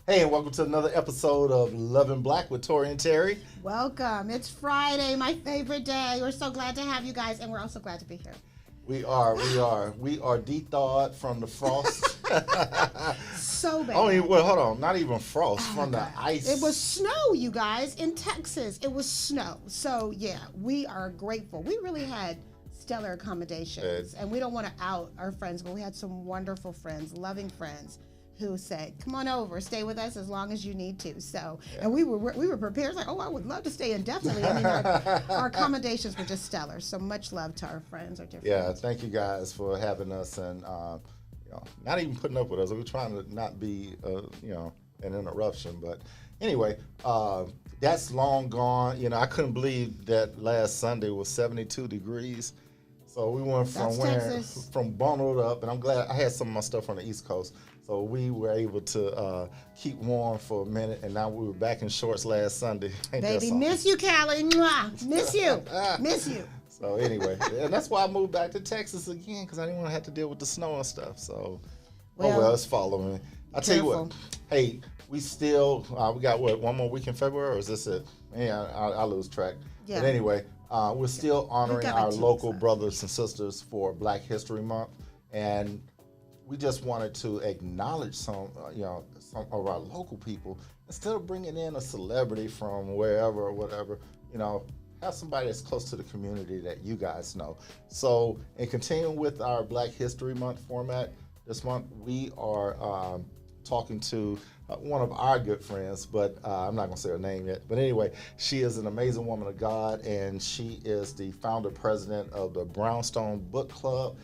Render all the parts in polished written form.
Hey, and welcome to another episode of Loving Black with Tori and Terry. Welcome. It's Friday, my favorite day. We're so glad to have you guys, and we're also glad to be here. We are de-thawed from the frost. So bad. Hold on, not even frost, from the ice. It was snow, you guys, in Texas. It was snow. So, yeah, we are grateful. We really had stellar accommodations, and we don't want to out our friends, but we had some wonderful friends, loving friends, who said, "Come on over, stay with us as long as you need to." So, and we were prepared. Like, oh, I would love to stay indefinitely. I mean, our accommodations were just stellar. So much love to our friends, our dear friends. Thank you guys for having us and not even putting up with us. We're trying to not be an interruption, but anyway, that's long gone. I couldn't believe that last Sunday was 72 degrees. So we went from bundled up, and I'm glad I had some of my stuff on the East Coast. So we were able to keep warm for a minute, and now we were back in shorts last Sunday. Baby, miss you, Callie. Mwah. Miss you. Miss you. So anyway, and that's why I moved back to Texas again, because I didn't want to have to deal with the snow and stuff. So, it's following. I tell you what, hey, we still, we got one more week in February, or is this it? Yeah, I lose track. Yeah. But anyway, we're still honoring our local brothers and sisters for Black History Month, and we just wanted to acknowledge some of our local people instead of bringing in a celebrity from wherever or whatever. Have somebody that's close to the community that you guys know. So, in continuing with our Black History Month format, this month we are talking to one of our good friends, but I'm not going to say her name yet. But anyway, she is an amazing woman of God, and she is the founder president of the Brownstone Book Club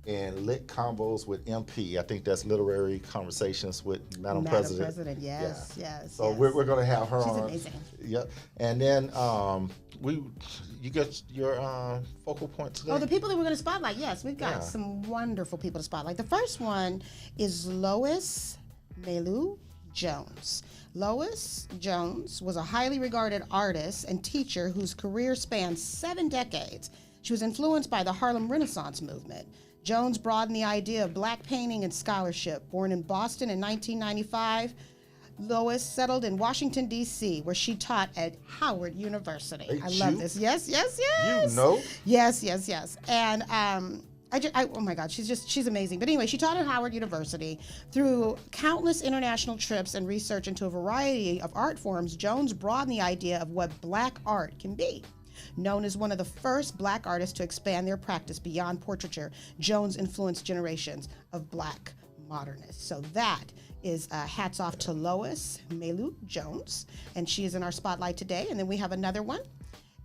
and Lit Combos with MP. I think that's Literary Conversations with Madam President. Yes. So we're going to have her She's on. Amazing. Yep. And then you got your focal point today? Oh, the people that we're going to spotlight. Yes, we've got some wonderful people to spotlight. The first one is Lois Mailou Jones. Lois Jones was a highly regarded artist and teacher whose career spanned 7 decades. She was influenced by the Harlem Renaissance movement. Jones broadened the idea of Black painting and scholarship. Born in Boston in 1995, Lois settled in Washington, D.C., where she taught at Howard University. I love this. Yes. You know? Yes. And oh my God, she's amazing. But anyway, she taught at Howard University. Through countless international trips and research into a variety of art forms, Jones broadened the idea of what Black art can be. Known as one of the first Black artists to expand their practice beyond portraiture, Jones influenced generations of Black modernists. So that is hats off to Lois Mailou Jones, and she is in our spotlight today. And then we have another one,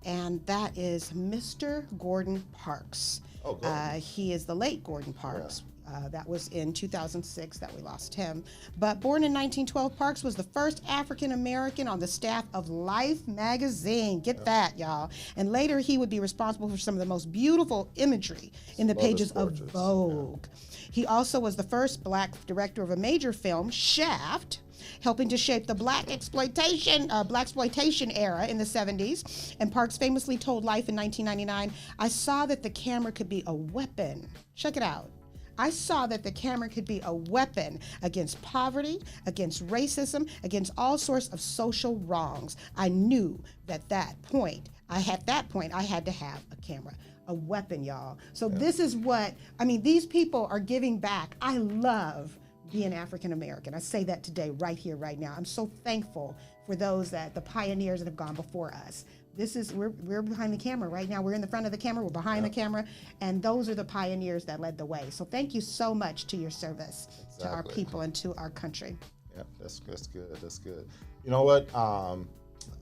and that is Mr. Gordon Parks. Oh, he is the late Gordon Parks. That was in 2006 that we lost him. But born in 1912, Parks was the first African American on the staff of Life magazine. Get that, y'all. And later he would be responsible for some of the most beautiful imagery in the pages of Vogue. He also was the first Black director of a major film, Shaft, helping to shape the Black exploitation era in the 70s. And Parks famously told Life in 1999, "I saw that the camera could be a weapon." Check it out. I saw that the camera could be a weapon against poverty, against racism, against all sorts of social wrongs. I knew that I had to have a camera, a weapon, y'all. So this is these people are giving back. I love being African American. I say that today, right here, right now. I'm so thankful for the pioneers that have gone before us. We're behind the camera right now. We're in the front of the camera. We're behind the camera, and those are the pioneers that led the way. So thank you so much to your service, to our people, and to our country. Yeah, that's good. That's good. You know what?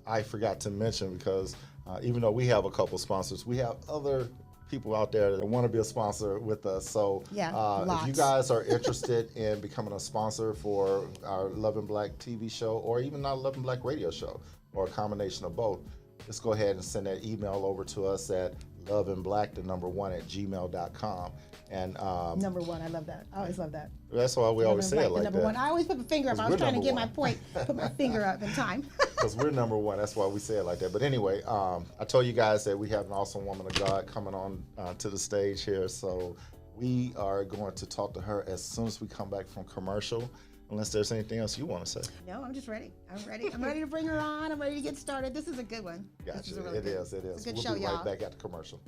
I forgot to mention, because even though we have a couple sponsors, we have other people out there that want to be a sponsor with us. So if you guys are interested in becoming a sponsor for our Loving Black TV show, or even our Loving Black radio show, or a combination of both, just go ahead and send that email over to us at loveandblack1@gmail.com. And number one, I love that. I always love that. That's why we always say it like number that. One. I always put my finger up. I was trying to get my point, put my finger up in time. Because we're number one. That's why we say it like that. But anyway, I told you guys that we have an awesome woman of God coming on to the stage here. So we are going to talk to her as soon as we come back from commercial. unless there's anything else you want to say. No, I'm just ready. I'm ready. I'm ready to bring her on. I'm ready to get started. This is a good one. Gotcha. Really It is. It's a good we'll show, be y'all. right back at the commercial.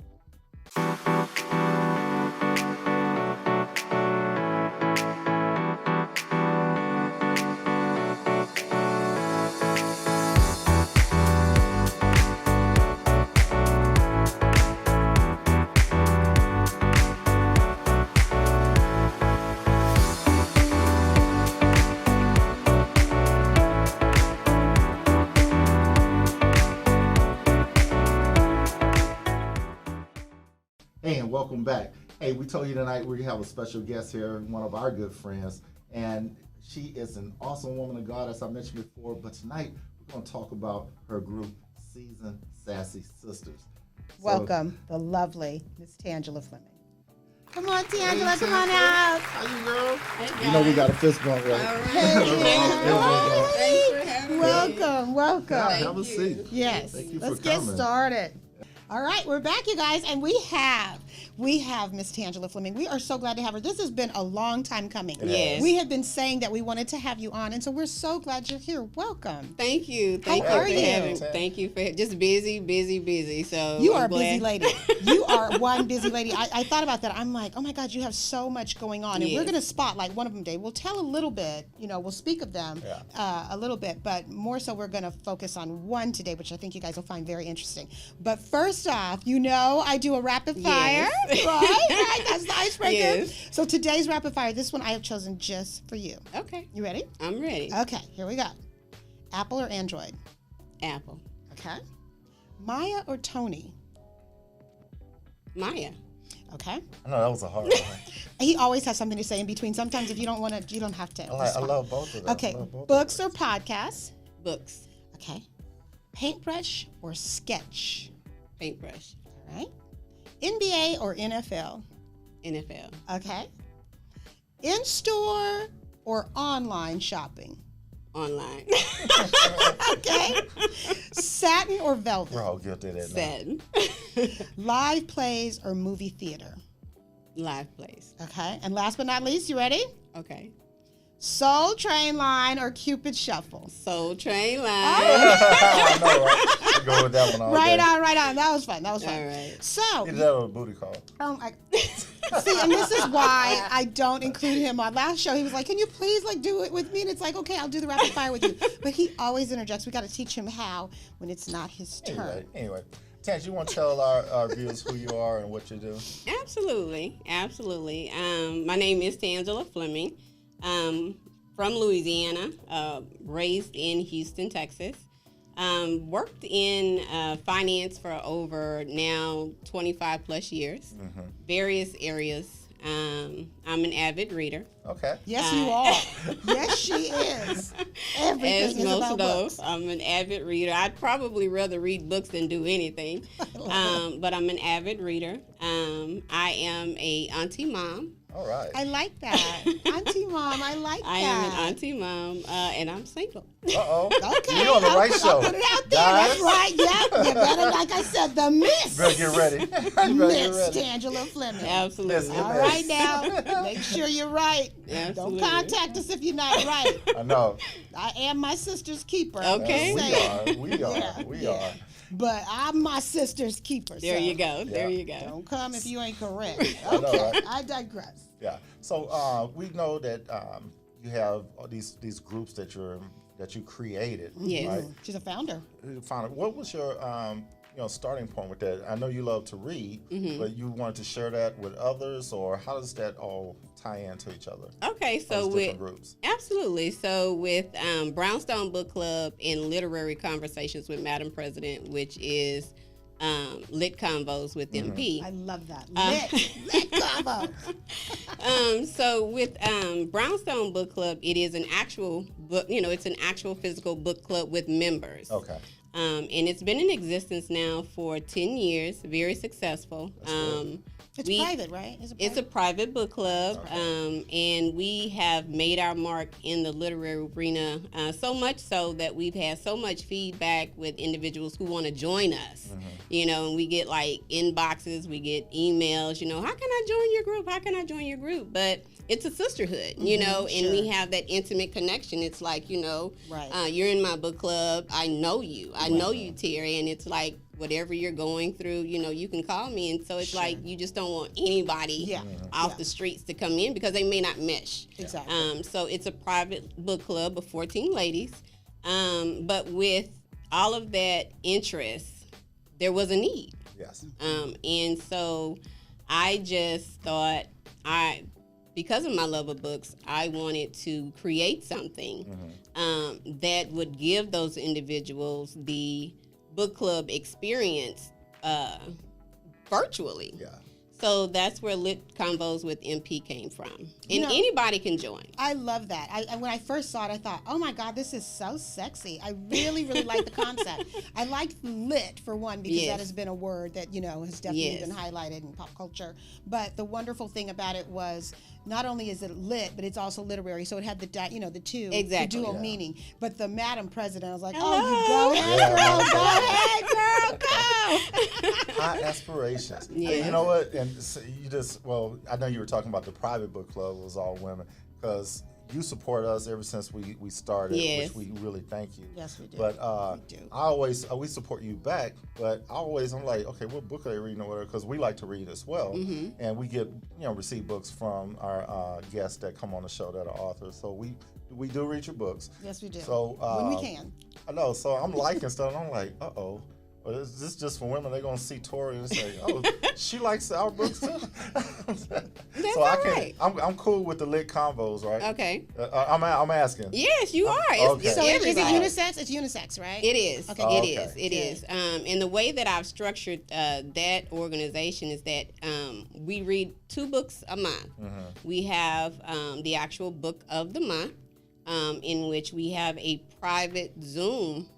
Hey, and welcome back. Hey, we told you tonight we have a special guest here, one of our good friends, and she is an awesome woman of God, as I mentioned before. But tonight we're going to talk about her group, Seasoned Sassy Sisters. Welcome, the lovely Miss Tangela Fleming. Come on, Tangela, Hey, come on out. How you, girl? Hey, You know we got a fist bump, right? All right. Hey, Thanks for having me. welcome. Have a seat. Yes, Thank you let's for get coming. started. All right, we're back, you guys, and we have Miss Tangela Fleming. We are so glad to have her. This has been a long time coming. Yes. We have been saying that we wanted to have you on, and so we're so glad you're here. Welcome. Thank you. How are you? Thank you for just busy. So You I'm are a glad. busy lady. You are one busy lady. I thought about that. I'm like, oh my God, you have so much going on. And we're Yes. going to spotlight one of them today. We'll tell a little bit, we'll speak of them a little bit, but more so we're going to focus on one today, which I think you guys will find very interesting. But first off, I do a rapid fire, Yes. right? That's the icebreaker. Yes. So today's rapid fire, this one I have chosen just for you. Okay, You ready? I'm ready. Okay, here we go. Apple or Android? Apple. Okay. Maya or Tony? Maya. Okay. I know that was a hard one. He always has something to say in between. Sometimes if you don't want to, you don't have to. I love both of them. Okay, I love both of books them. or podcasts? Books. Okay. Paintbrush or sketch? Paintbrush. All right. NBA or NFL? NFL. Okay. In-store or online shopping? Online. Okay. Satin or velvet? We're all guilty of that now. Satin. Live plays or movie theater? Live place. Okay. And last but not least, you ready? Okay. Soul Train Line or Cupid Shuffle? Soul Train line. I know, right? We go with that one all Right day. on. That was fun. All right. So, Either that or a booty call. see, and this is why I don't include him on last show. He was like, "Can you please do it with me?" And it's like, "Okay, I'll do the rapid fire with you." But he always interjects. We got to teach him how when it's not his turn. Anyway. Tans, you want to tell our viewers who you are and what you do? Absolutely. My name is Tangela Fleming. From Louisiana, raised in Houston, Texas. Worked in finance for over now 25 plus years, various areas. I'm an avid reader. Okay. Yes, you are. Yes, she is. Everything As is most about know, books. I'm an avid reader. I'd probably rather read books than do anything, but I'm an avid reader. I am a auntie mom. All right. I like that, Auntie Mom. I like that. I am an auntie mom, and I'm single. Uh-oh. Okay, You're on the right I'll show. put it out there. Guys. That's right. Yep. You better, like I said, the Miss. Better get ready. You better get Miss ready. Tangela Fleming. Absolutely. Listen. All right now, make sure you're right. Absolutely. Don't contact us if you're not right. I know. I am my sister's keeper. Okay. We are. Yeah, We yeah. are. But I'm my sister's keeper. There so you go. There Yeah. you go. Don't come if you ain't correct. I know, Okay, right? I digress. Yeah. So we know that you have all these groups that you created. Yes. Right? She's a founder. What was your starting point with that? I know you love to read, but you wanted to share that with others, or how does that all tie into each other? Okay, so Those different groups. Absolutely. So with Brownstone Book Club and Literary Conversations with Madam President, which is Lit Convos with MP. I love that. Lit combo. So with Brownstone Book Club, it is an actual book. It's an actual physical book club with members. Okay. And it's been in existence now for 10 years. Very successful. It's private, right? It's a private book club, and we have made our mark in the literary arena, so much so that we've had so much feedback with individuals who want to join us. And we get like inboxes, we get emails, how can I join your group? How can I join your group? But it's a sisterhood, you know, and we have that intimate connection. It's like, you know, you're in my book club. I know you. I know you, Terry. And it's like, whatever you're going through, you know, you can call me. And so it's like, you just don't want anybody off the streets to come in because they may not mesh. Exactly. So it's a private book club of 14 ladies. But with all of that interest, there was a need. Yes. And so I just thought because of my love of books, I wanted to create something that would give those individuals the book club experience virtually. Yeah. So that's where Lit Convos with MP came from. And anybody can join. I love that. When I first saw it, I thought, oh my God, this is so sexy. I really, really like the concept. I like lit, for one, because that has been a word that, you know, has definitely been highlighted in pop culture. But the wonderful thing about it was not only is it lit, but it's also literary. So it had the two, the dual meaning. But the Madam President, I was like, oh, you go ahead, girl, go. High aspirations. Yeah. You know what? And you just, I know you were talking about the private book club was all women, because you support us ever since we started, which we really thank you. Yes, we do. But we do. I always, we support you back, but I'm like, okay, what book are they reading or whatever? Because we like to read as well. And we get, receive books from our guests that come on the show that are authors. So we do read your books. Yes, we do. So when we can. I know. So I'm liking stuff, and I'm like, uh-oh. Well, is this just for women? They're gonna see Tori and say, "Oh, she likes our books too." That's all right. I'm cool with the lit convos, right? Okay. I'm asking. Yes, you are. Okay. So is it unisex? It's unisex, right? It is. Okay. It is. And the way that I've structured that organization is that we read 2 books a month. We have the actual book of the month, in which we have a private Zoom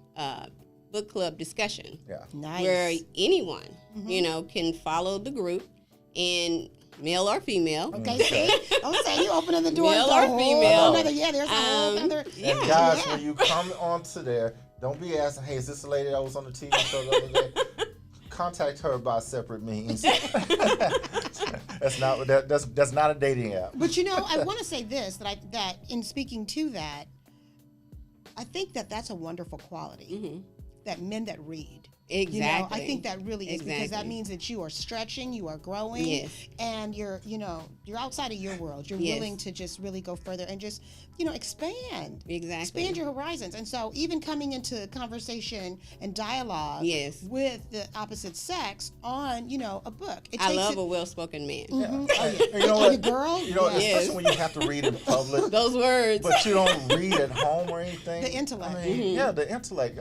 book club discussion. Yeah. Nice. Where anyone, can follow the group, and male or female. Okay, see? Don't say you opening the door. Male or female. There's a whole other. And guys, when you come onto there, don't be asking, hey, is this the lady that was on the TV show the other day? Contact her by separate means. That's not a dating app. But I want to say this, that in speaking to that, I think that's a wonderful quality. That men that read. Exactly. I think that really is because that means that you are stretching, you are growing, and you're outside of your world. You're willing to just really go further and just, expand. Exactly. Expand your horizons. And so even coming into conversation and dialogue with the opposite sex on, a book. I love a well-spoken man. You know what? Girl? Especially when you have to read in public. Those words. But you don't read at home or anything. The intellect. The intellect.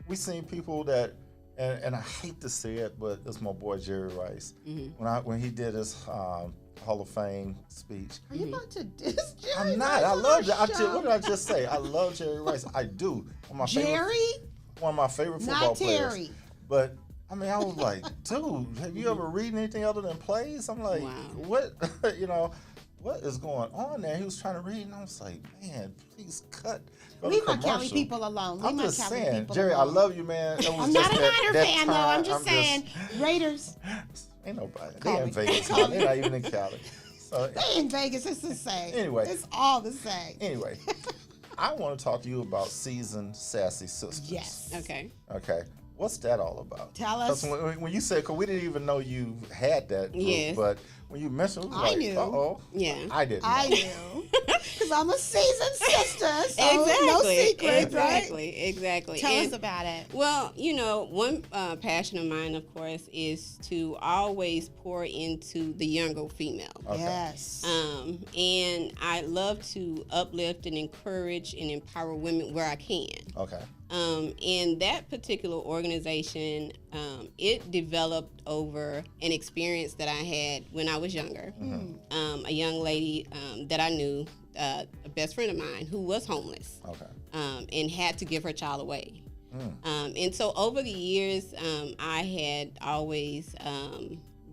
We seen people that, and I hate to say it, but it's my boy Jerry Rice. When he did his Hall of Fame speech. Are you about to diss Jerry I'm not. Rice I love that. what did I just say? I love Jerry Rice. I do. One of my favorite football players. Terry. But I was like, dude, have you ever read anything other than plays? I'm like, what? What is going on there? He was trying to read, and I was like, man, please cut. Leave my Cali people alone. I'm just saying, Jerry, I love you, man. I'm not a Niner fan, though. I'm just saying, Raiders. Ain't nobody. They in Vegas. They're not even in Cali. So, they in Vegas. It's the same. Anyway. It's all the same. Anyway, I want to talk to you about Seasoned Sassy Sisters. Yes. Okay. What's that all about? Tell us. When you said, because we didn't even know you had that group, but when you mentioned it, I knew. Uh-oh. Yeah. I didn't know. I knew. Because I'm a seasoned sister, so no secret, right? Exactly. Tell us about it. Well, one passion of mine, of course, is to always pour into the younger female. Okay. Yes. And I love to uplift and encourage and empower women where I can. Okay. And that particular organization, it developed over an experience that I had when I was younger. A young lady that I knew, a best friend of mine, who was homeless. Okay. And had to give her child away. And so over the years, I had always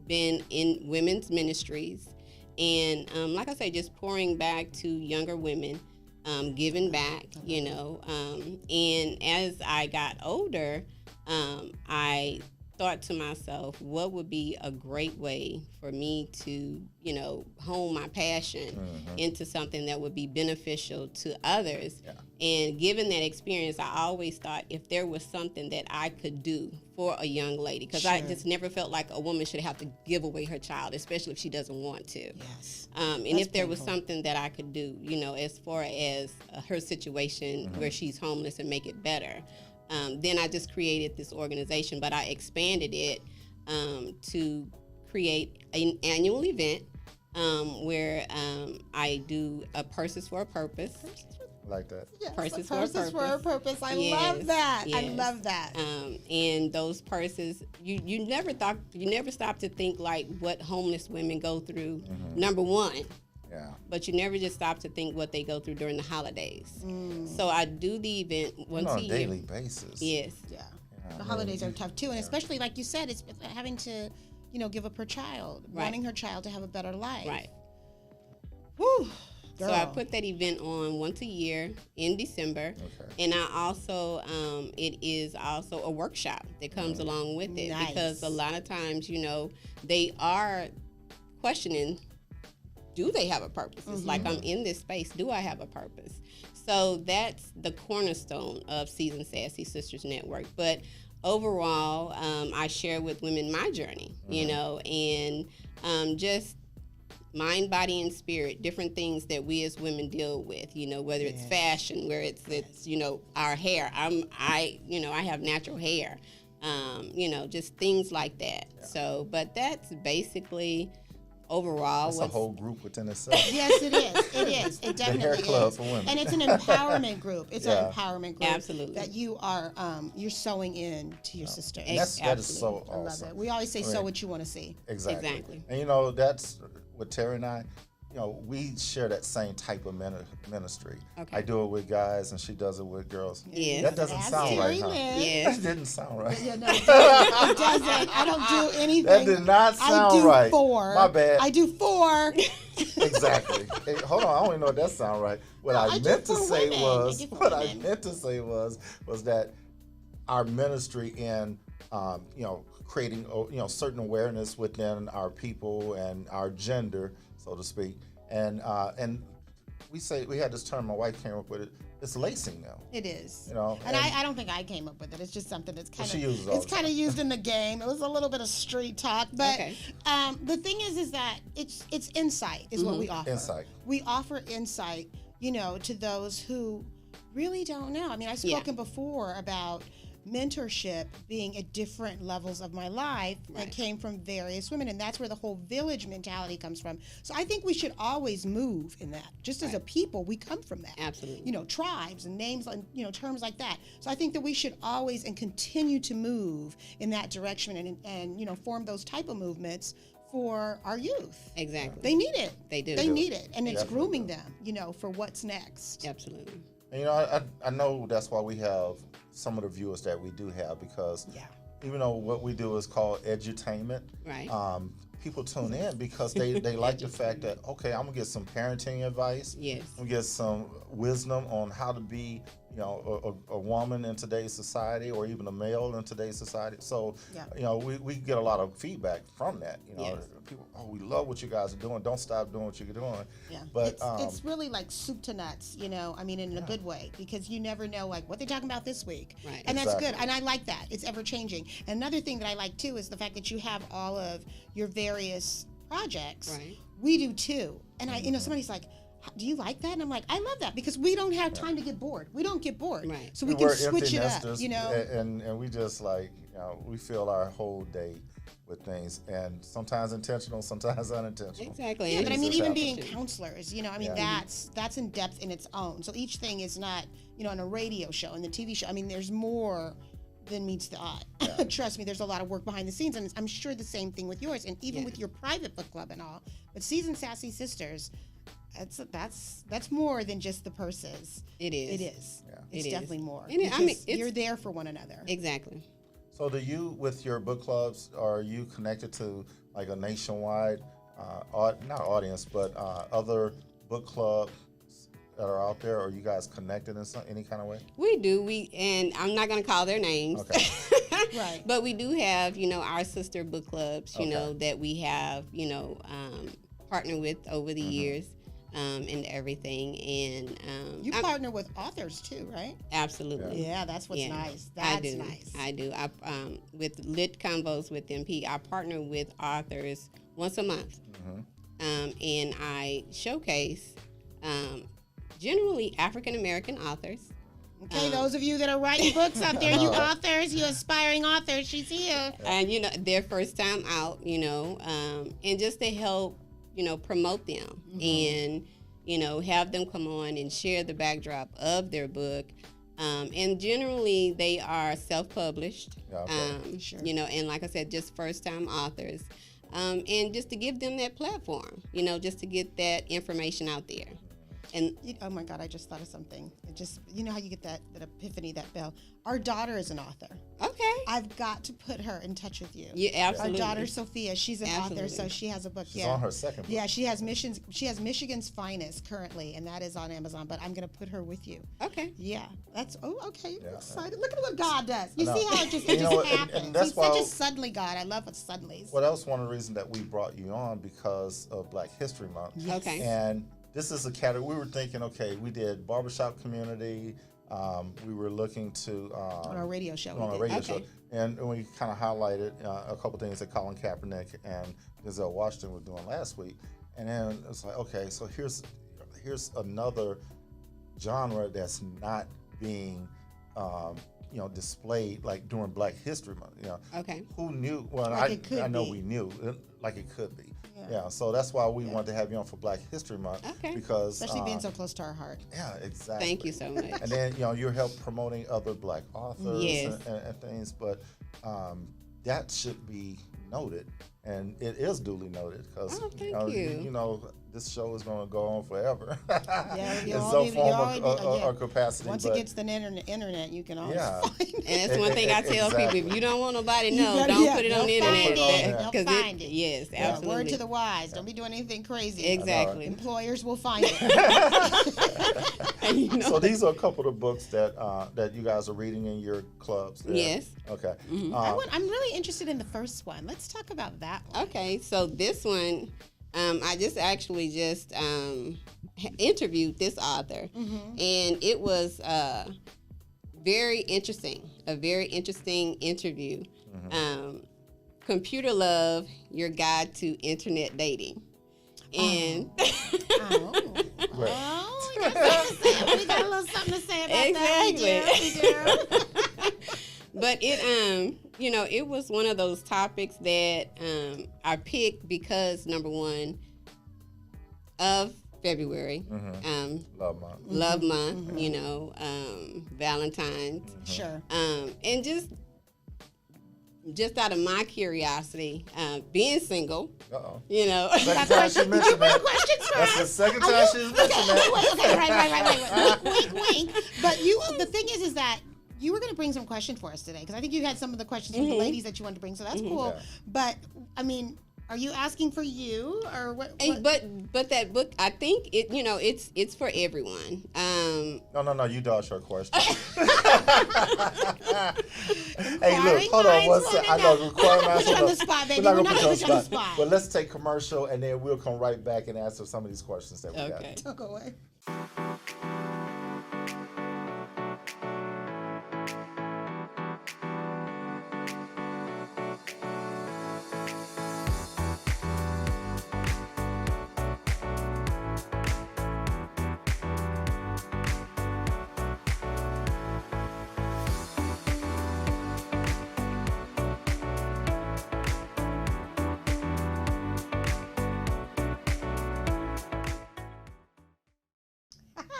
been in women's ministries, and like I say, just pouring back to younger women. Giving back, and as I got older, I thought to myself, what would be a great way for me to, hone my passion into something that would be beneficial to others. Yeah. And given that experience, I always thought if there was something that I could do for a young lady, because I just never felt like a woman should have to give away her child, especially if she doesn't want to. Yes. And if there was something that I could do, as far as her situation where she's homeless and make it better. Then I just created this organization, but I expanded it to create an annual event where I do a Purses for a Purpose. Like that. Yes, Purses for a purpose. I love that. I love that. And those purses, you never stop to think like what homeless women go through. Number one. Yeah. But you never just stop to think what they go through during the holidays. So I do the event once a year. On a daily basis. Yes. Yeah. The holidays are tough too, and especially like you said, it's having to, give up her child, wanting her child to have a better life. Right. Woo. Girl. So I put that event on once a year in December, and I also it is also a workshop that comes along with it because a lot of times they are questioning, do they have a purpose? It's like, I'm in this space, do I have a purpose? So that's the cornerstone of Seasoned Sassy Sisters Network. But overall, I share with women my journey, and just mind, body, and spirit, different things that we as women deal with, whether it's fashion, where it's our hair. I have natural hair, just things like that. Yeah. So, but that's basically overall. It's a whole group within itself. Yes, it is. It is. It definitely the hair club is. For women. And it's an empowerment group. It's an empowerment group. Absolutely. That you are you're sewing in to your sister. And that is so awesome. I love it. We always say, sow what you want to see. Exactly. And that's with Terry and I. We share that same type of ministry. Okay. I do it with guys, and she does it with girls. Yes. That doesn't sound right, huh? Yes. That didn't sound right. Yeah, no, it doesn't. I don't do anything. That did not sound right. I do 4. My bad. I do 4. Exactly. Hey, hold on. I don't even know if that sound right. What I meant to say was that our ministry in creating certain awareness within our people and our gender, so to speak, and we had this term, my wife came up with it. It's lacing now. It is. And I don't think I came up with it. It's just something that's kind of used in the game. It was a little bit of street talk, but the thing is that it's insight is what we offer. Insight. We offer insight, to those who really don't know. I mean, I've spoken before about mentorship being at different levels of my life that came from various women, and that's where the whole village mentality comes from. So I think we should always move in that. Just as a people, we come from that. Absolutely. Tribes and names, terms like that. So I think that we should always and continue to move in that direction and form those type of movements for our youth. Exactly. They need it. They do. They need it, and it's grooming them, for what's next. Absolutely. And I know that's why we have some of the viewers that we do have, because even though what we do is called edutainment, right? People tune in because they like the fact that, okay, I'm gonna get some parenting advice. Yes. I'm gonna get some wisdom on how to be, a woman in today's society, or even a male in today's society. So, we get a lot of feedback from that. People, we love what you guys are doing. Don't stop doing what you're doing. Yeah. But it's really like soup to nuts, in a good way, because you never know like what they're talking about this week. Right. And that's good. And I like that. It's ever changing. Another thing that I like too is the fact that you have all of your various projects. Right. We do too. And somebody's like, do you like that? And I'm like, I love that, because we don't have time to get bored. We don't get bored. Right. So we can switch it up, And we just we fill our whole day with things, and sometimes intentional, sometimes unintentional. Exactly. Yeah, but I mean, even being counselors, that's in depth in its own. So each thing is not, on a radio show and the TV show. I mean, there's more than meets the eye. Yeah. Trust me, there's a lot of work behind the scenes, and I'm sure the same thing with yours, and even with your private book club and all. But Seasoned Sassy Sisters, that's more than just the purses. It is. It is. Yeah. It's definitely more. And you're there for one another. Exactly. So do you, with your book clubs, are you connected to like a nationwide, not audience, but other book clubs that are out there? Are you guys connected in any kind of way? We do. And I'm not going to call their names. Okay. Right. But we do have, our sister book clubs, that we have, partnered with over the years. And everything, and you partner with authors too, right? Absolutely. Yeah, that's what's nice. That's nice. I do. I with Lit Convos with MP, I partner with authors once a month, and I showcase generally African American authors. Okay, those of you that are writing books out there, you authors, you aspiring authors, she's here. And their first time out, and just to help. Promote them and, have them come on and share the backdrop of their book. And generally they are self-published, Sure. And like I said, just first-time authors. And just to give them that platform, just to get that information out there. And oh my God, I just thought of something. It just, how you get that epiphany, that bell. Our daughter is an author. Okay. I've got to put her in touch with you. Yeah, absolutely. Our daughter Sophia, she's an author, so she has a book. She's on her second book. Yeah, she has Michigan's Finest currently, and that is on Amazon. But I'm gonna put her with you. Okay. Yeah, that's okay. Yeah. Excited. Look at what God does. You see how it just happens. And that's He's why, such a suddenly God. I love what suddenlies. Well, that was one of the reasons that we brought you on, because of Black History Month. Yes. Okay. And this is a category. We were thinking, okay, we did barbershop community. We were looking to on our radio show. On our radio show, and we kind of highlighted a couple things that Colin Kaepernick and Denzel Washington were doing last week, and then it's like, okay, so here's another genre that's not being displayed like during Black History Month. Okay. Who knew? Well, Like I know we knew like it could be. Yeah, so that's why we wanted to have you on for Black History Month. Okay. Because especially being so close to our heart. Yeah, exactly. Thank you so much. And then you're help promoting other Black authors Yes. and things, but that should be noted, and it is duly noted because thank you. This show is going to go on forever. Yeah, in some form or capacity. Once it gets to the internet, you can always find it. And that's one thing I tell people: if you don't want nobody to know, better- don't put it on the internet. They'll find it. Yes, Yeah, absolutely. word to the wise: don't be doing anything crazy. Exactly. Employers will find it. So these are a couple of books that you guys are reading in your clubs. There. Yes. Okay. I'm really interested in the first one. Let's talk about that one. Okay, so this one, I just interviewed this author, and it was very interesting. A very interesting interview. Computer Love: Your Guide to Internet Dating, and. We got a little something to say about that. We do. But it, it was one of those topics that I picked because, number one, of February, Love Month, Valentine's. Sure. And just out of my curiosity, being single, Second time she mentioned that. That's the second time she's mentioned that. Okay, right. Wink. But the thing is that you were going to bring some questions for us today, because I think you had some of the questions from the ladies that you wanted to bring, so that's cool. Yeah. But I mean, are you asking for you or what? But that book, I think it's for everyone. No, you dodged her question. Hey, look, hold on one second. I know, inquiring minds. Put you on the spot, baby. We're not going to put you on the spot. But let's take commercial, and then we'll come right back and answer some of these questions that we got. Don't go away.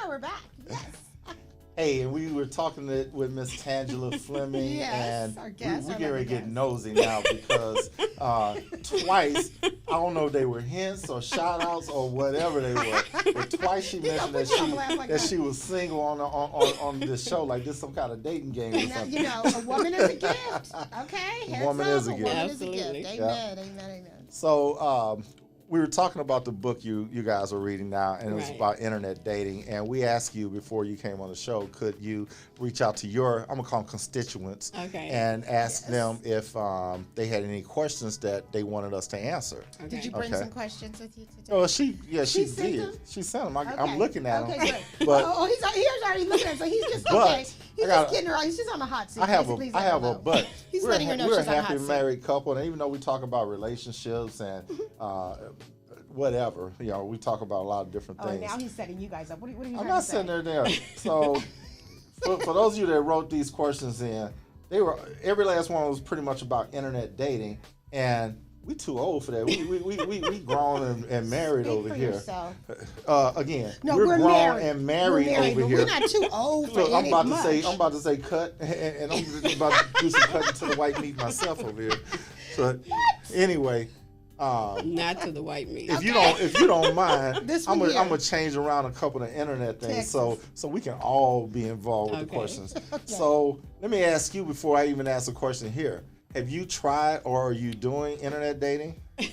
We're back. Yes. Hey, and we were talking with Miss Tangela Fleming, and our guest, we're getting ready to get nosy now because twice, I don't know if they were hints or shout outs or whatever they were, but twice she mentioned that she was single on this show, like this some kind of dating game or something. A woman is a gift. Okay? A woman is a gift. Absolutely. Amen. So we were talking about the book you guys are reading now, and it was about internet dating. And we asked you before you came on the show, could you reach out to your, I'm gonna call them constituents, and ask them if they had any questions that they wanted us to answer. Did you bring some questions with you today? Oh, she did. She sent them. I'm looking at them. Okay, good. But he's already looking at them. So he's just He's just getting her. He's just on the hot seat. I have a but. He's letting her know we're she's a on the hot happy seat. married couple, and even though we talk about relationships and whatever, we talk about a lot of different things. Now he's setting you guys up. What are you trying to say? I'm not sitting there. So for those of you that wrote these questions in, every last one was pretty much about internet dating, and we too old for that. We grown and married over here. Again, we're grown married. and married over here. We're not too old for Look, I'm about to say cut, and I'm about to do some cutting to the white meat myself over here. But anyway, not to the white meat. If you don't mind, I'm gonna change around a couple of internet things so we can all be involved with the questions. So let me ask you before I even ask a question here. Have you tried or are you doing internet dating? He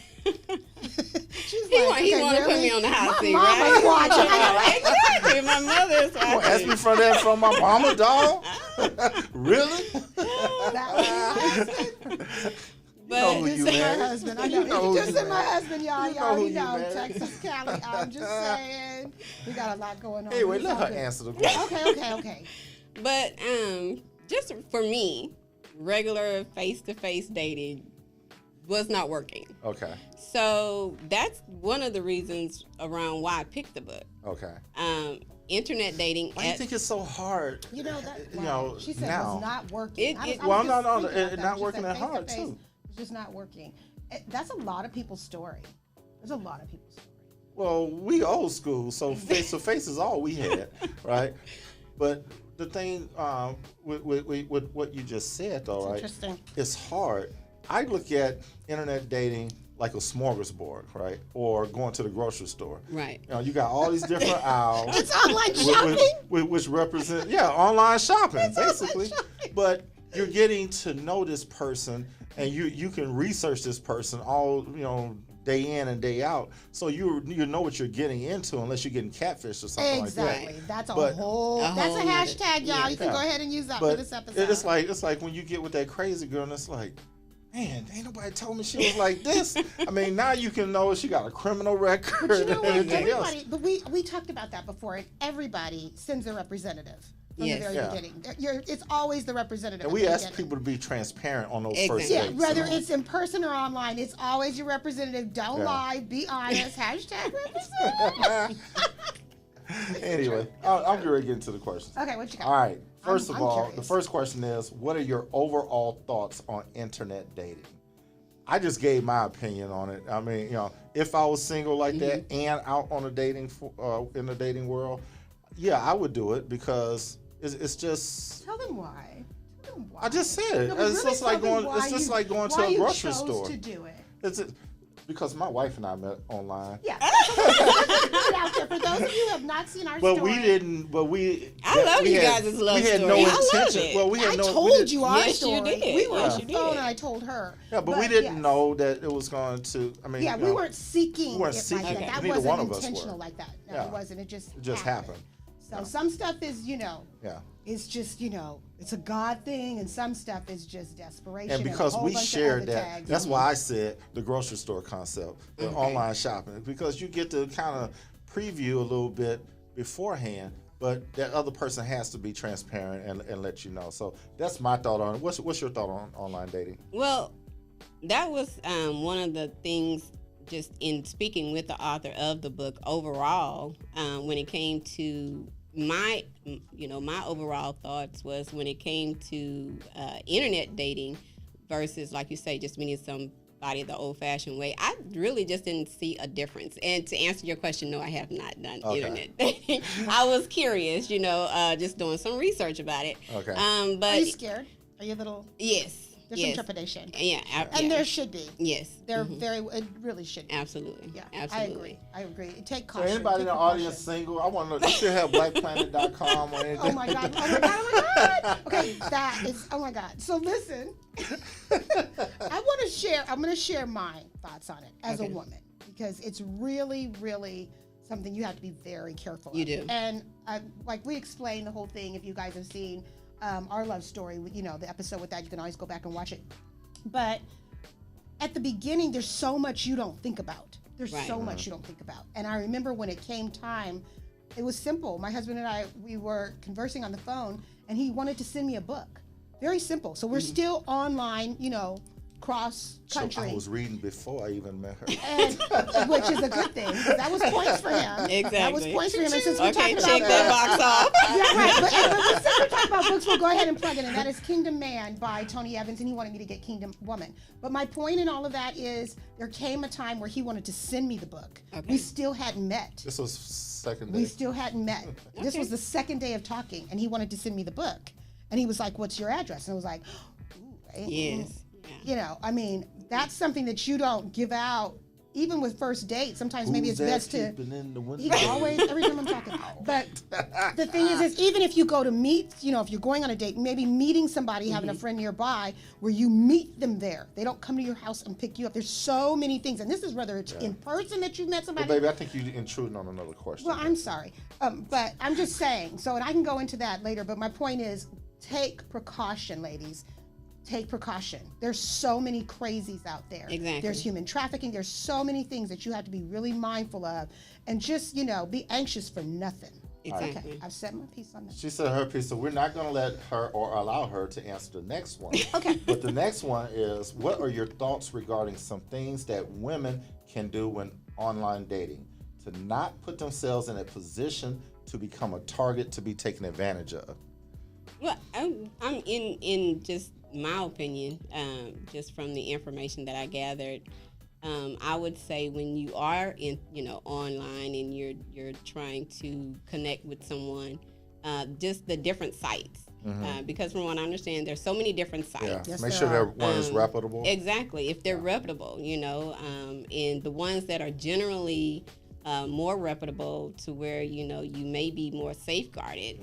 want to put me on the hot seat, right? Watching. Exactly. My mother's watching. Ask me for that from my mama, dog? Really? But just in my husband. I know. Just in my husband, y'all. Y'all know Texas, Cali. I'm just saying. We got a lot going on. Anyway, let her answer the question. Okay. But just for me, regular face-to-face dating was not working. Okay. So that's one of the reasons around why I picked the book. Okay. Internet dating. Why do you think it's so hard? She said now. It's not working. Not working that hard too. It's just not working. That's a lot of people's story. There's a lot of people's story. Well, we old school, so face-to-face is all we had, right? But the thing with what you just said, though, right? Interesting. It's hard. I look at internet dating like a smorgasbord, right? Or going to the grocery store. Right. You got all these different aisles. It's online shopping. Which represent, online shopping, basically. But you're getting to know this person, and you can research this person all, day in and day out, so you know what you're getting into, unless you're getting catfish or something like that. Exactly. That's a hashtag, y'all. Yeah. You can go ahead and use that for this episode. It's like when you get with that crazy girl, and it's like, man, ain't nobody told me she was like this. I mean, now you can know she got a criminal record and everything else. But we talked about that before, and everybody sends a representative. From the very beginning. It's always the representative. And we ask people to be transparent on those first dates. Yeah, whether it's in person or online, it's always your representative. Don't lie, be honest. Hashtag representative. Anyway, I'm going to get into the questions. Okay, what you got? All right. First of all, curious. the first question is, what are your overall thoughts on internet dating? I just gave my opinion on it. I mean, if I was single like that and out on in the dating world, I would do it because it's just. Tell them why. I just said it. It's just like going to a grocery store. To do it. It's because my wife and I met online. Yeah. Out there. For those of you who have not seen our story. But we didn't. I love you guys' love story. We had no intention. Well, I told you our story. You did. We were on the phone, and I told her. Yeah, but we didn't know that it was going to. I mean, we weren't seeking. We weren't seeking. Like that. That wasn't intentional like that. No, it wasn't. It just happened. So some stuff is, it's just, it's a God thing, and some stuff is just desperation. And because we shared that, tags. that's why I said the grocery store concept, the online shopping, because you get to kind of preview a little bit beforehand, but that other person has to be transparent and let you know. So that's my thought on it. What's your thought on online dating? Well, that was one of the things. Just in speaking with the author of the book overall, when it came to my overall thoughts was when it came to internet dating versus, like you say, just meeting somebody the old-fashioned way. I really just didn't see a difference. And to answer your question, no, I have not done internet dating. I was curious, just doing some research about it. Okay. But are you scared? Are you a little? Yes. There's some trepidation. Yeah. And there should be. Yes. It really should be. Absolutely. Yeah. Absolutely. I agree. Take caution. So anybody in the audience single, I want to know, you should have blackplanet.com or anything. Oh my God. Okay, that is, oh my God. So listen, I'm going to share my thoughts on it as a woman. because it's really, really something you have to be very careful You of. do. And like we explained the whole thing, if you guys have seen our love story, you know, the episode with that, you can always go back and watch it. But at the beginning, there's so much you don't think about. There's so much you don't think about. And I remember when it came time, it was simple. My husband and I, we were conversing on the phone, and he wanted to send me a book. Very simple. So we're still online, you know, cross country. So I was reading before I even met her. And, which is a good thing. That was points for him. Exactly. That was points for him. And since we're Okay, talking check about that books, box off. yeah, right. But since we're talking about books, we'll go ahead and plug it in. That is Kingdom Man by Tony Evans, and he wanted me to get Kingdom Woman. But my point in all of that is there came a time where he wanted to send me the book. Okay. We still hadn't met. This was second day. We still hadn't met. Okay. This was the second day of talking, and he wanted to send me the book. And he was like, "What's your address?" And I was like, ooh, Yes. You know, I mean, that's something that you don't give out, even with first dates. Sometimes maybe it's best to. He always, every time I'm talking. But the thing is even if you go to meet, you know, if you're going on a date, maybe meeting somebody, having a friend nearby, where you meet them there. They don't come to your house and pick you up. There's so many things, and this is whether it's in person that you've met somebody. Well, baby, I think you're intruding on another question. Well, I'm sorry, but I'm just saying. So, and I can go into that later. But my point is, take precaution, ladies. Take precaution. There's so many crazies out there. Exactly. There's human trafficking. There's so many things that you have to be really mindful of, and just, you know, be anxious for nothing. Exactly. Okay, I've said my piece on that. She said her piece, so we're not going to let her or allow her to answer the next one. Okay. But the next one is, what are your thoughts regarding some things that women can do when online dating to not put themselves in a position to become a target to be taken advantage of? Well, I'm in just my opinion, just from the information that I gathered, I would say when you are in, you know, online and you're trying to connect with someone, just the different sites. Because from what I understand, there's so many different sites. Yeah. Yes, Make sure there that one is reputable. Exactly. If they're reputable, you know, and the ones that are generally more reputable to where, you know, you may be more safeguarded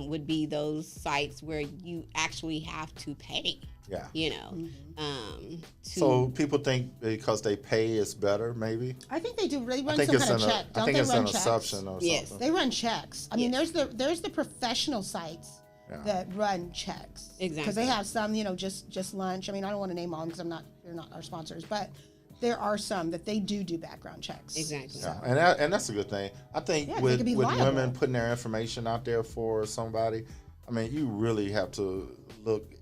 would be those sites where you actually have to pay. Yeah. You know. So people think because they pay it's better, maybe? I think they do. They run I think some it's kind of an, check. I Don't think they it's run an checks? assumption or Yes. something. They run checks. I mean, Yes. there's the professional sites that run checks. Exactly. Because they have some, you know, just lunch. I mean, I don't want to name all them because they're not our sponsors, but there are some that they do background checks. Exactly. Yeah, and that's a good thing. I think Yeah, they with could be women liable. putting their information out there for somebody, I mean, you really have to look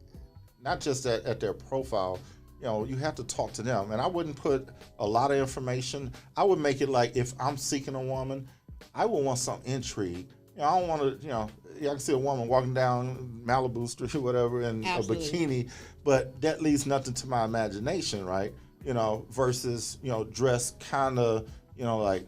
not just at their profile. You know, you have to talk to them. And I wouldn't put a lot of information. I would make it like, if I'm seeking a woman, I would want some intrigue. You know, I don't want to, you know, I can see a woman walking down Malibu Street or whatever in Absolutely. a bikini, but that leaves nothing to my imagination, right? You know, versus, you know, dressed kind of, you know, like,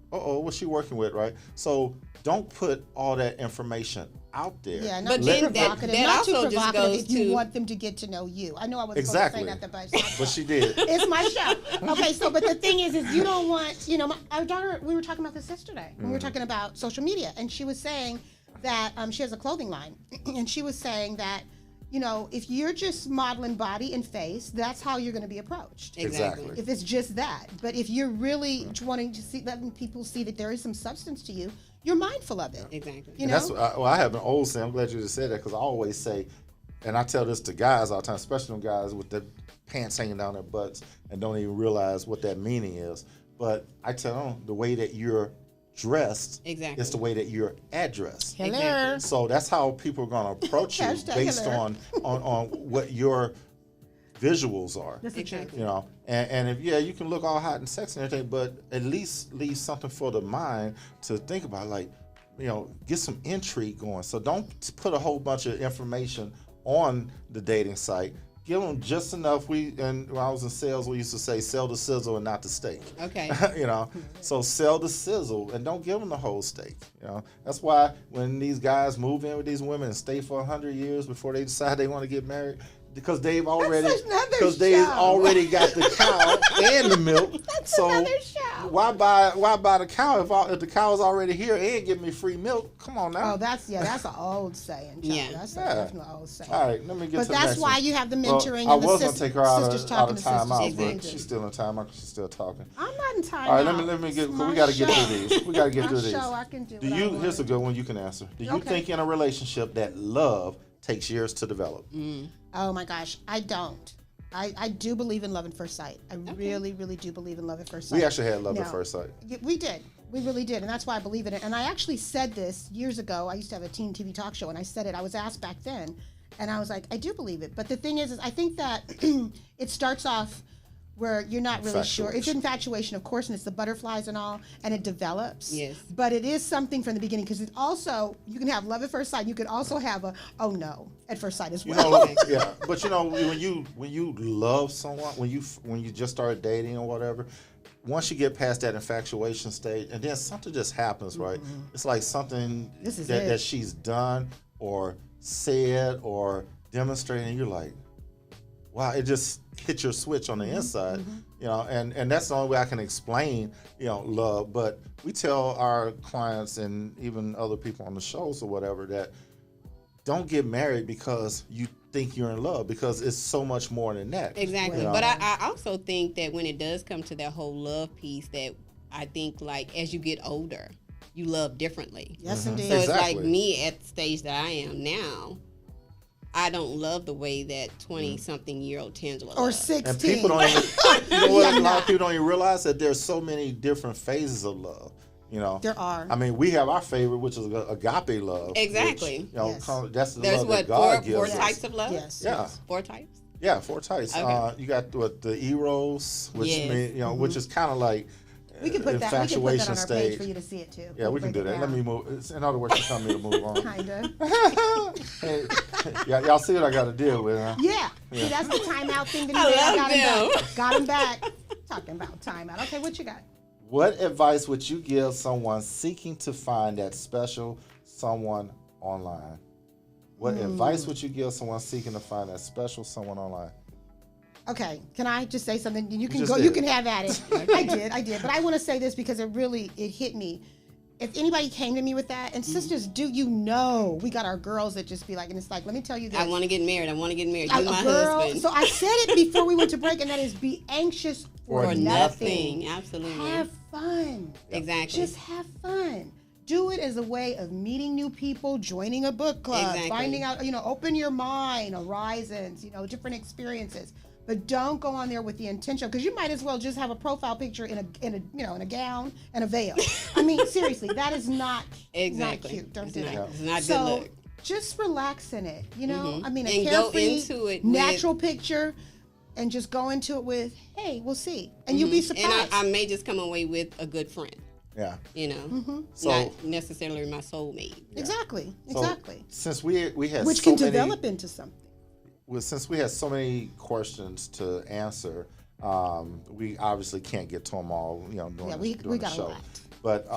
what's she working with, right? So don't put all that information out there. Yeah, not But too then provocative. that Not too also just provocative goes if you to- want them to get to know you. I know I was Exactly. supposed to say that, but But she did. it's my show. Okay, so but the thing is you don't want, you know, our daughter, we were talking about this yesterday. We were talking about social media, and she was saying that she has a clothing line, and she was saying that, you know, if you're just modeling body and face, that's how you're going to be approached. Exactly. If it's just that. But if you're really wanting to see, letting people see that there is some substance to you, you're mindful of it. Exactly. You And know? that's I have an old saying. I'm glad you just said that, because I always say, and I tell this to guys all the time, especially guys with their pants hanging down their butts and don't even realize what that meaning is. But I tell them, the way that you're dressed Exactly. is the way that you're addressed. Hello. Exactly. So that's how people are going to approach you Hashtag based hello. on what your visuals are. That's the Exactly. truth. You know, and if you can look all hot and sexy and everything, but at least leave something for the mind to think about, like, you know, get some intrigue going. So don't put a whole bunch of information on the dating site. Give them just enough. And when I was in sales, we used to say, sell the sizzle and not the steak. Okay. You know, so sell the sizzle and don't give them the whole steak. You know, that's why when these guys move in with these women and stay for 100 years before they decide they want to get married, because they've already another show. got the cow and the milk. That's so another show. why buy the cow if the cow is already here and give me free milk? Come on now. Oh, that's an old saying. Child. Yeah. That's definitely an old saying. All right, let me get But to the that's next why one. you have the mentoring I and the was gonna take her out sisters of talking to sisters. timeout, but Exactly. she's still in timeout because she's still talking. I'm not in timeout. All right, let me get. We got to get through these. We got to get through these. Show, I can do Do what I you? want. Here's a good one you can answer. Do you think in a relationship that love takes years to develop? Oh my gosh, I don't. I do believe in love at first sight. I really, really do believe in love at first sight. We actually had love at first sight. We did. We really did. And that's why I believe in it. And I actually said this years ago. I used to have a teen TV talk show, and I said it. I was asked back then, and I was like, I do believe it. But the thing is I think that it starts off where you're not really sure. It's infatuation, of course, and it's the butterflies and all, and it develops. Yes. But it is something from the beginning, because it also, you can have love at first sight. You could also have a, oh no, at first sight as well. Yeah. But when you love someone, when you just start dating or whatever, once you get past that infatuation stage, and then something just happens, right? It's like something that she's done or said or demonstrated, and you're like, wow, it just hit your switch on the inside, and that's the only way I can explain, love. But we tell our clients and even other people on the shows or whatever that don't get married because you think you're in love, because it's so much more than that. Exactly. But I also think that when it does come to that whole love piece, that I think like as you get older, you love differently. Yes, indeed. So it's like me at the stage that I am now. I don't love the way that 20-something-year-old Tangela or loves. 16. And people don't even, a lot of people don't even realize that there's so many different phases of love. There are. I mean, we have our favorite, which is agape love. Exactly. Which, that's the There's love that God gives four us. types of love? Yes. Yeah. 4 types? Yeah, 4 types. Okay. You got the eros, which Yes. which is kind of like We can put that on our stage. page for you to see it too. Yeah, we can do that. Let me move. In other words, she's telling me to move on. Kinda. Hey, y'all see what I got to deal with, huh? Yeah. See, that's the timeout thing that I love them. got him back. Talking about timeout. Okay, what you got? What advice would you give someone seeking to find that special someone online? What advice would you give someone seeking to find that special someone online? Okay, can I just say something? You can just go. did. You can have at it. I did. But I want to say this because it hit me. If anybody came to me with that, and sisters, we got our girls that just be like, and it's like, let me tell you this. I want to get married. You my husband. So I said it before we went to break, and that is be anxious for nothing. Absolutely. Have fun. Exactly. Just have fun. Do it as a way of meeting new people, joining a book club, finding out, open your mind, horizons, different experiences. But don't go on there with the intention, because you might as well just have a profile picture in a gown and a veil. I mean, seriously, that is not not cute. Don't do that. It's not so good look. Just relax in it. I mean, And a go carefree, into it natural picture, and just go into it with, hey, we'll see, and you'll be surprised. And I may just come away with a good friend. Yeah. So, not necessarily my soulmate. Yeah. Exactly. Since we had which can develop into something. Well, since we had so many questions to answer, we obviously can't get to them all. During we the got show. a lot. But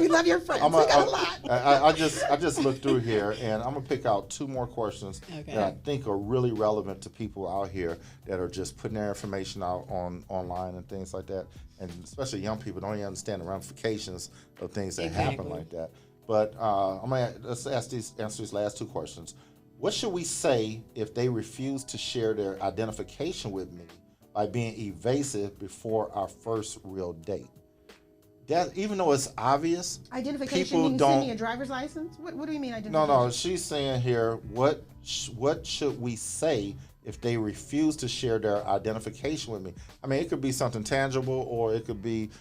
we love your friends. We got a lot. I just looked through here, and I'm gonna pick out 2 more questions that I think are really relevant to people out here that are just putting their information out online and things like that, and especially young people don't even understand the ramifications of things that happen like that. But let's answer these last 2 questions. What should we say if they refuse to share their identification with me by being evasive before our first real date? That, even though it's obvious, identification people means don't. sending a driver's license. What do you mean identification? No. She's saying here, what should we say if they refuse to share their identification with me? I mean, it could be something tangible, or it could be,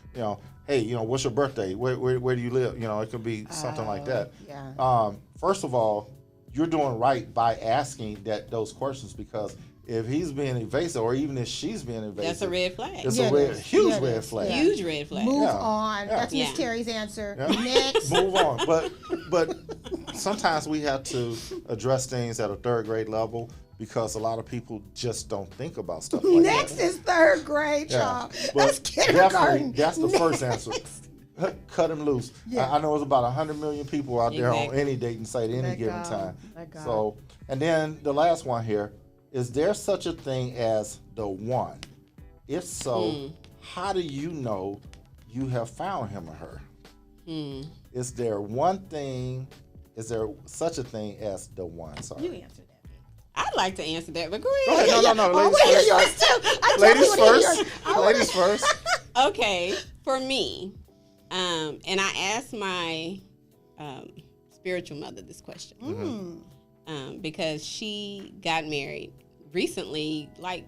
hey, what's your birthday? Where do you live? It could be something like that. Yeah. First of all, you're doing right by asking those questions, because if he's being evasive, or even if she's being evasive, that's a red flag. It's a huge red flag. Huge red flag. Move on. That's Miss Terry's answer. Yeah. Next. Move on. But sometimes we have to address things at a 3rd grade level, because a lot of people just don't think about stuff like Next that. is 3rd grade, y'all. That's kindergarten. That's the first answer. Cut him loose. Yeah. I know there's about 100 million people out there on any dating site at any given time. So, and then the last one here, is there such a thing as the one? If so, how do you know you have found him or her? Is there such a thing as the one? Sorry. You answer that. I'd like to answer that, but go Go ahead. ahead. No. I want to hear yours too. Ladies first. Ladies first. Okay, for me, and I asked my spiritual mother this question because she got married recently, like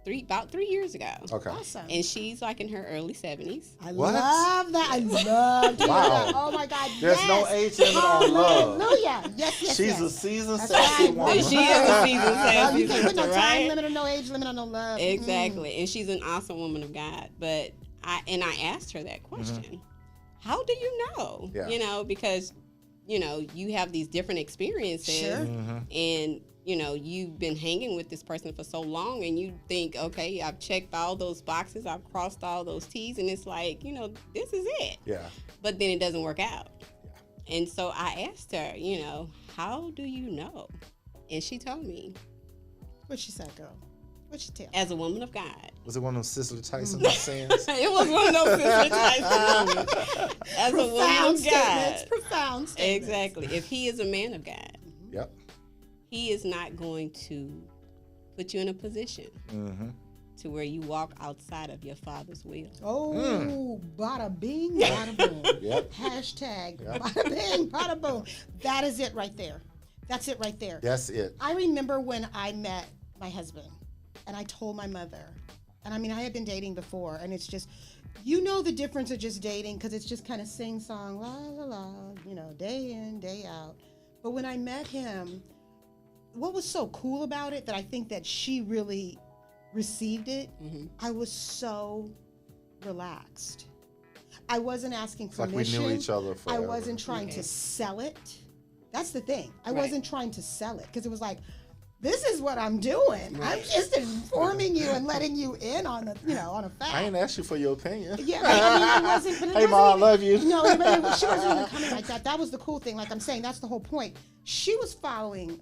about 3 years ago. Okay. Awesome. And she's like in her early 70s. I What? love that. I love to hear that. Oh my God. There's no age limit on love. Hallelujah. Yes. She's a seasoned, That's sassy right. woman. She is a seasoned, sassy You can't put no sister, time right? limit or no age limit or no love. Exactly. And she's an awesome woman of God. But I asked her that question. How do you know? Yeah. You know, because, you know, you have these different experiences. Sure. And, you know, you've been hanging with this person for so long and you think, okay, I've checked all those boxes, I've crossed all those T's, and it's like, you know, this is it. Yeah. But then it doesn't work out. Yeah. And so I asked her, you know, how do you know? And she told me. What'd she say, girl? What'd she tell? As a woman of God. Was it one of those Cicely Tyson sayings? It was one of those Sister Tyson moments. As a woman of God. Profound statements. Exactly. If he is a man of God. Yep. He is not going to put you in a position to where you walk outside of your Father's will. Oh, bada bing, bada boom. Yep. Hashtag bada bing, bada boom. That is it right there. That's it right there. That's it. I remember when I met my husband and I told my mother, and I mean, I had been dating before, and it's just, you know, the difference of just dating because it's just kind of sing song, la la la, you know, day in, day out. But when I met him, what was so cool about it that I think that she really received it, I was so relaxed. I wasn't asking permission. Like we knew each other forever. I wasn't trying to sell it. That's the thing. I wasn't trying to sell it because it was like, this is what I'm doing. I'm just informing you and letting you in on a, you know, on a fact. I ain't asked you for your opinion. Yeah, I mean, it wasn't. But it Hey, wasn't Mom, even, I love you. No, but she wasn't even coming like that. That was the cool thing. Like I'm saying, that's the whole point. She was following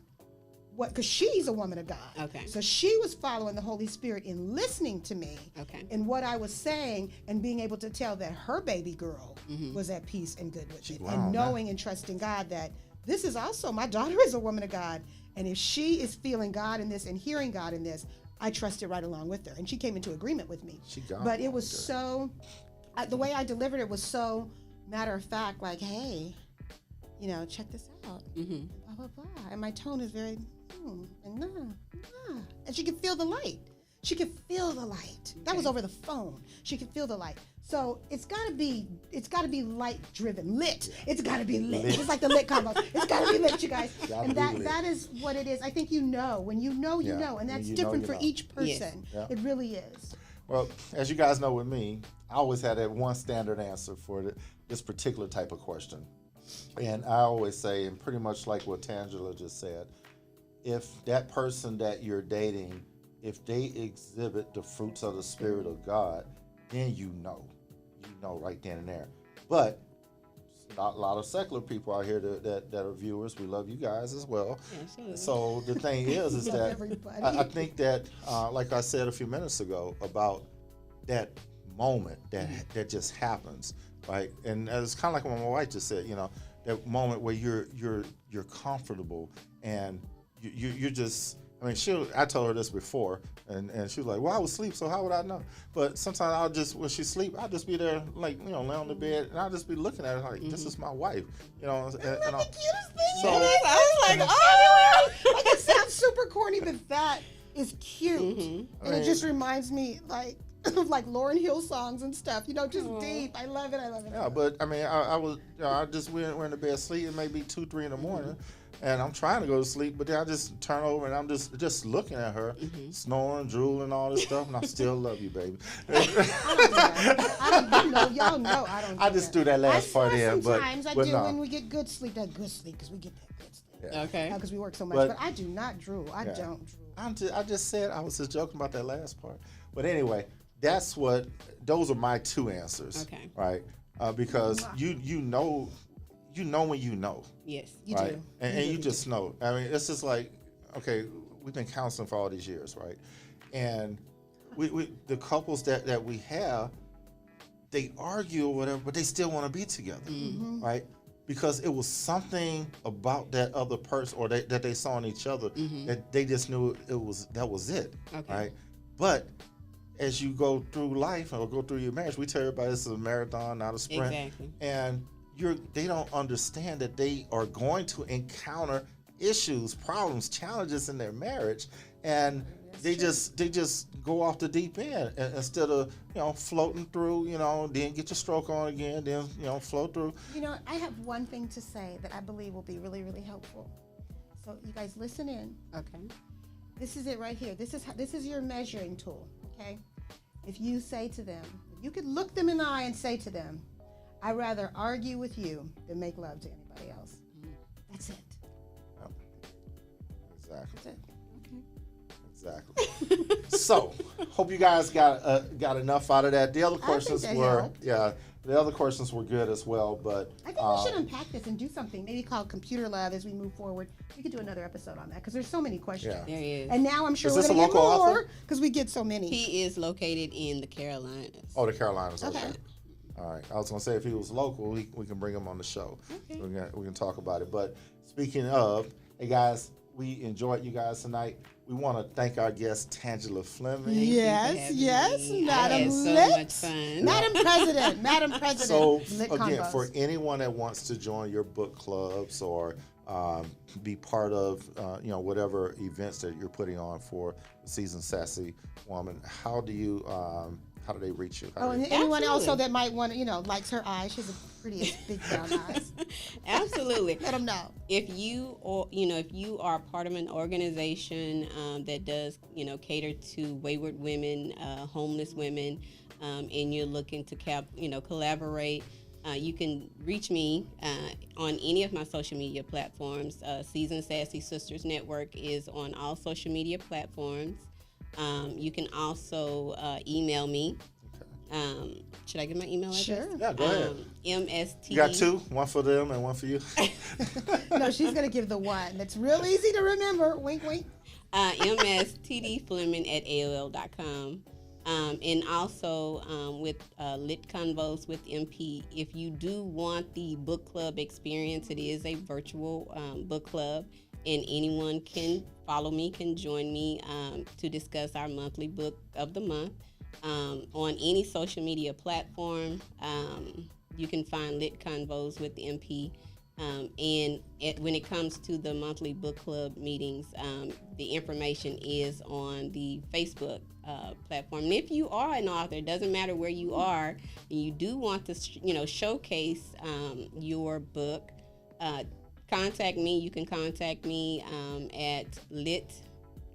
because she's a woman of God. Okay. So she was following the Holy Spirit in listening to me and what I was saying and being able to tell that her baby girl was at peace and good with it. And knowing and trusting God that this is also, my daughter is a woman of God. And if she is feeling God in this and hearing God in this, I trust it right along with her. And she came into agreement with me. But it was so, the way I delivered it was so matter of fact, like, hey, you know, check this out. Blah, blah, blah. And my tone is very, and nah. And she could feel the light. She could feel the light. That was over the phone. She could feel the light. So it's gotta be light driven, lit. It's gotta be lit. It's like the lit combo. It's gotta be lit, you guys. And that is what it is. I think you know. When you know, you know. And that's different for each person. Yes. It really is. Well, as you guys know with me, I always had that one standard answer for this particular type of question. And I always say, and pretty much like what Tangela just said, if that person that you're dating, if they exhibit the fruits of the Spirit of God, then you know right then and there. But a lot of secular people out here that are viewers. We love you guys as well. Absolutely. So the thing is that I think that, like I said a few minutes ago, about that moment that just happens, right? And it's kind of like what my wife just said, you know, that moment where you're comfortable and you're just. I mean, I told her this before, and she was like, well, I was asleep, so how would I know? But sometimes when she sleep, I'll just be there, like, you know, lay on the bed, and I'll just be looking at her like, this is my wife, you know. That's the cutest thing. So, I was like, oh, like it sounds super corny, but that is cute. And it just reminds me, like, of like Lauryn Hill songs and stuff, you know, just deep. I love it. Yeah, but I mean, I was, you know, I just went in the bed asleep, it may be 2, 3 in the morning. And I'm trying to go to sleep, but then I just turn over and I'm just looking at her, snoring, drooling, all this stuff, and I still love you, baby. Y'all know I don't. I just threw that last part in, but sometimes I do when we get good sleep. That good sleep because we get that good sleep. Yeah. Okay. Because we work so much, but I do not drool. I don't drool. I just said I was just joking about that last part, but anyway, those are my 2 answers. Okay. Right, because you know when you know. Yes, you right? do. And you just know. I mean, it's just like, okay, we've been counseling for all these years, right? And we the couples that we have, they argue or whatever, but they still want to be together, right? Because it was something about that other person or that they saw in each other that they just knew that was it, right? But as you go through life or go through your marriage, we tell everybody this is a marathon, not a sprint. Exactly. And they don't understand that they are going to encounter issues, problems, challenges in their marriage, and they just go off the deep end instead of floating through, then get your stroke on again, then float through. I have one thing to say that I believe will be really, really helpful. So you guys listen in. Okay. This is it right here. This is your measuring tool. Okay. If you say to them, you could look them in the eye and say to them, "I'd rather argue with you than make love to anybody else." That's it. Yep. Exactly. That's it. Exactly. So, hope you guys got enough out of that. The other questions the other questions were good as well. But I think we should unpack this and do something, maybe called Computer Lab as we move forward. We could do another episode on that because there's so many questions. Yeah. There is. And now I'm sure Is we're this a going to get local more author? because we get so many. He is located in the Carolinas. Oh, the Carolinas. Okay. Okay. All right. I was gonna say if he was local, we can bring him on the show. Okay. We can talk about it. But speaking of, hey guys, we enjoyed you guys tonight. We want to thank our guest Tangela Fleming. Yes, Madam had so Lit. much fun. Madam President. So Lit again, Convos. for anyone that wants to join your book clubs or be part of whatever events that you're putting on for Seasoned Sassy Woman, how do they reach you? And anyone also that might want to, likes her eyes. She has the prettiest big brown eyes. Absolutely. Let them know. If you are part of an organization that does, cater to wayward women, homeless women, and you're looking to collaborate, you can reach me on any of my social media platforms. Seasoned Sassy Sisters Network is on all social media platforms. You can also email me. Should I give my email address? Sure. Yeah, go ahead. MST. You got two, one for them and one for you. No, she's going to give the one. That's real easy to remember. Wink, wink. mstdfleming@aol.com. And also with Lit Convos with MP, if you do want the book club experience, it is a virtual book club, and anyone can follow me, can join me to discuss our monthly book of the month. On any social media platform, you can find Lit Convos with MP. And when it comes to the monthly book club meetings, the information is on the Facebook platform. And if you are an author, it doesn't matter where you are, and you do want to, showcase your book, contact me. You can contact me at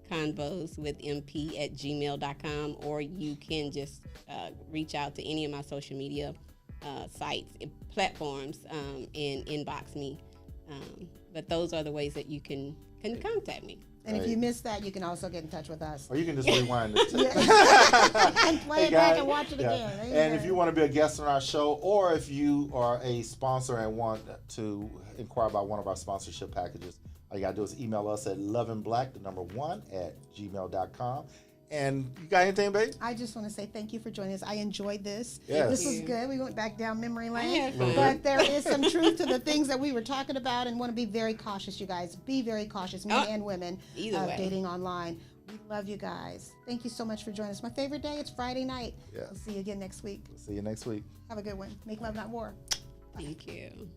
litconvoswithmp@gmail.com, or you can just reach out to any of my social media sites, platforms, and inbox me. But those are the ways that you can contact me. And if you missed that, you can also get in touch with us. Or you can just rewind this. And play it back and watch it again. And if you want to be a guest on our show, or if you are a sponsor and want to inquire about one of our sponsorship packages, all you got to do is email us at loveandblack1@gmail.com. And you got anything, babe? I just want to say thank you for joining us. I enjoyed this. Yes. This was good. We went back down memory I lane. had fun. But there is some truth to the things that we were talking about, and want to be very cautious, you guys. Be very cautious, men and women, Either way. dating online. We love you guys. Thank you so much for joining us. My favorite day, it's Friday night. Yes. We'll see you again next week. See you next week. Have a good one. Make love, not war. Thank you.